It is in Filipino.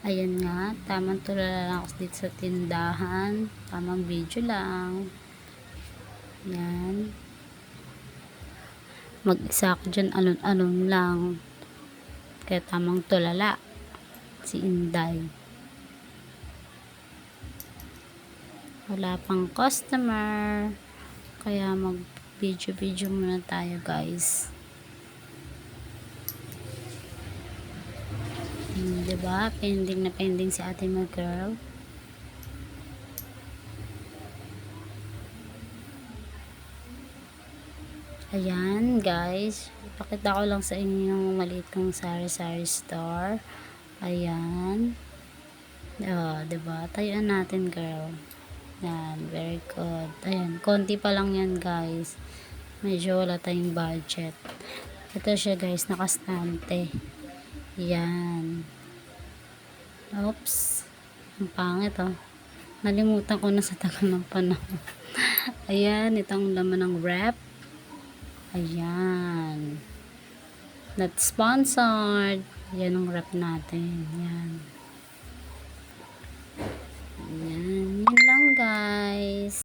Ayan nga, tamang tulala lang ako dito sa tindahan. Tamang video lang. Yan. Mag-isa ako dyan, alon-alon lang. Kaya tamang tulala. Si Inday. Wala pang customer. Kaya mag-video muna tayo, guys. Diba? Pending na pending si ate mo, girl. Ayan, guys. Pakita ko lang sa inyo yung maliit kong sari-sari store. Ayan. Oh, diba? Tayuan natin, girl. Yan, very good. Ayan, konti pa lang yan, guys. Medyo wala tayong budget. Ito siya, guys, nakastante. Yan. Oops. Ang pangit, oh. Nalimutan ko na sa tagal ng panahon. Ayan, itong laman ng wrap. Ayan. Not sponsored. Yan ang wrap natin. Yan. Yan. Yun lang, guys.